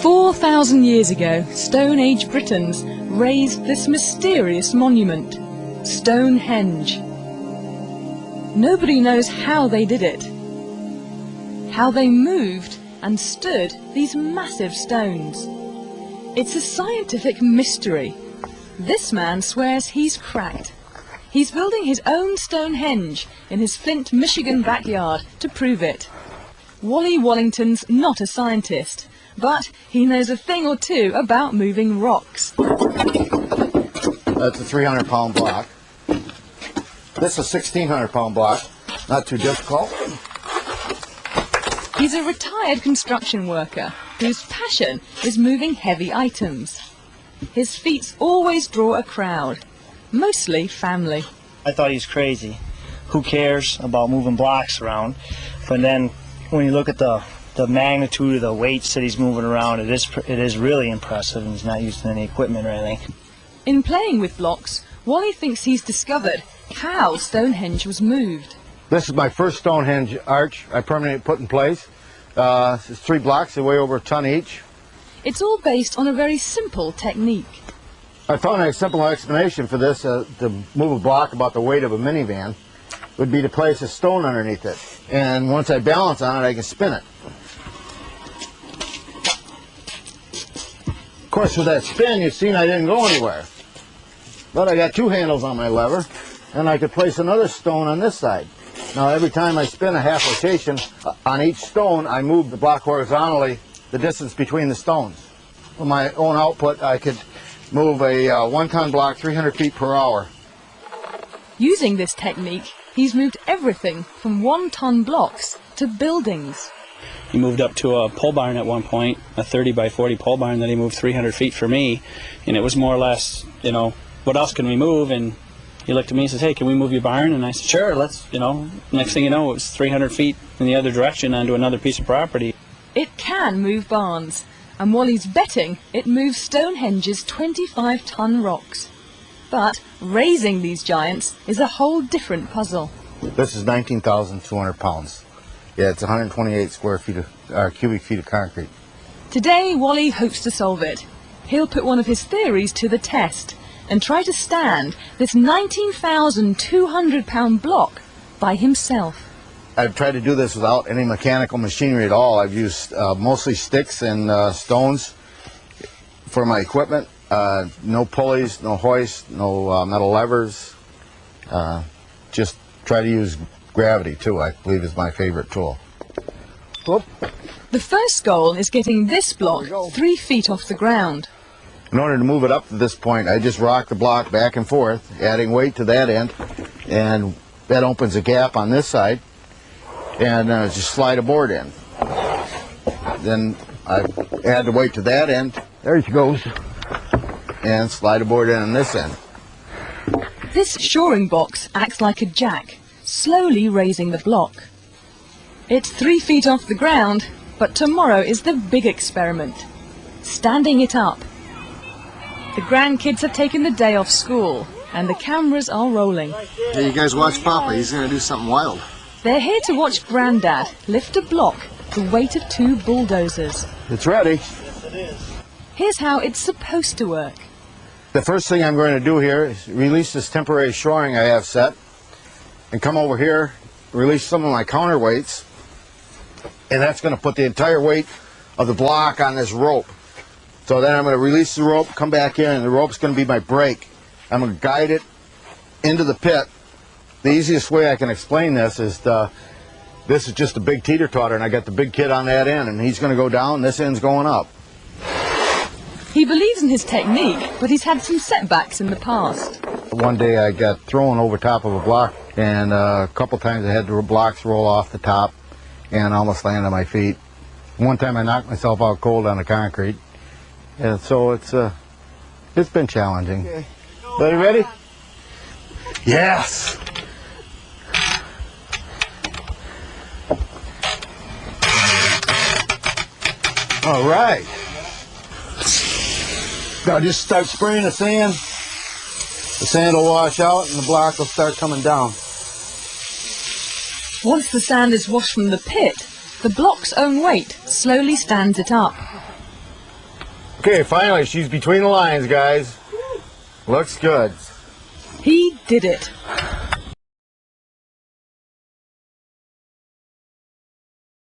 4,000 years ago, Stone Age Britons raised this mysterious monument, Stonehenge. Nobody knows how they did it, how they moved and stood these massive stones. It's a scientific mystery. This man swears he's cracked. He's building his own Stonehenge in his Flint, Michigan backyard to prove it. Wally Wallington's not a scientist, but he knows a thing or two about moving rocks. That's a 300-pound block. This is a 1,600-pound block. Not too difficult. He's a retired construction worker whose passion is moving heavy items. His feats always draw a crowd, mostly family. I thought he was crazy. Who cares about moving blocks around? But then when you look at the magnitude of the weights that he's moving around, it is really impressive, and he's not using any equipment or anything. In playing with blocks, Wally thinks he's discovered how Stonehenge was moved. This is my first Stonehenge arch I permanently put in place. It's 3 blocks, they weigh over a ton each. It's all based on a very simple technique. I found a simple explanation for this, to move a block about the weight of a minivan, would be to place a stone underneath it. And once I balance on it, I can spin it. Of course, with that spin, you've seen I didn't go anywhere. But I got 2 handles on my lever, and I could place another stone on this side. Now, every time I spin a half rotation on each stone, I move the block horizontally, the distance between the stones. With my own output, I could move a 1-ton block 300 feet per hour. Using this technique, he's moved everything from 1-ton blocks to buildings. He moved up to a pole barn at one point, a 30 by 40 pole barn that he moved 300 feet for me, and it was more or less, you know, what else can we move? And he looked at me and says, hey, can we move your barn? And I said, sure, let's, you know. Next thing you know, it was 300 feet in the other direction onto another piece of property. It can move barns, and Wally's betting it moves Stonehenge's 25-ton rocks. But raising these giants is a whole different puzzle. This is 19,200 pounds. Yeah, it's 128 cubic feet of concrete. Today, Wally hopes to solve it. He'll put one of his theories to the test and try to stand this 19,200-pound block by himself. I've tried to do this without any mechanical machinery at all. I've used mostly sticks and stones for my equipment. No pulleys, no hoist, no metal levers. Just try to use gravity too, I believe is my favorite tool. Whoop. The first goal is getting this block 3 feet off the ground. In order to move it up to this point, I just rock the block back and forth, adding weight to that end, and that opens a gap on this side, and just slide a board in. Then I add the weight to that end, there she goes, and slide a board in on this end. This shoring box acts like a jack, slowly raising the block. It's 3 feet off the ground, but tomorrow is the big experiment, standing it up. The grandkids have taken the day off school, and the cameras are rolling. Hey, you guys watch Papa, he's going to do something wild. They're here to watch Grandad lift a block the weight of 2 bulldozers. It's ready. Yes, it is. Here's how it's supposed to work. The first thing I'm going to do here is release this temporary shoring I have set, and come over here, release some of my counterweights, and that's going to put the entire weight of the block on this rope. So then I'm going to release the rope, come back in, and the rope's going to be my brake. I'm going to guide it into the pit. The easiest way I can explain this is this is just a big teeter-totter, and I got the big kid on that end, and he's going to go down, and this end's going up. He believes in his technique, but he's had some setbacks in the past. One day I got thrown over top of a block, and a couple times I had the blocks roll off the top and almost land on my feet. One time I knocked myself out cold on the concrete. And so it's been challenging. Okay. Everybody ready? Yes! All right. Now just start spraying the sand. The sand will wash out and the block will start coming down. Once the sand is washed from the pit, the block's own weight slowly stands it up. Okay, finally, she's between the lines, guys. Looks good. He did it.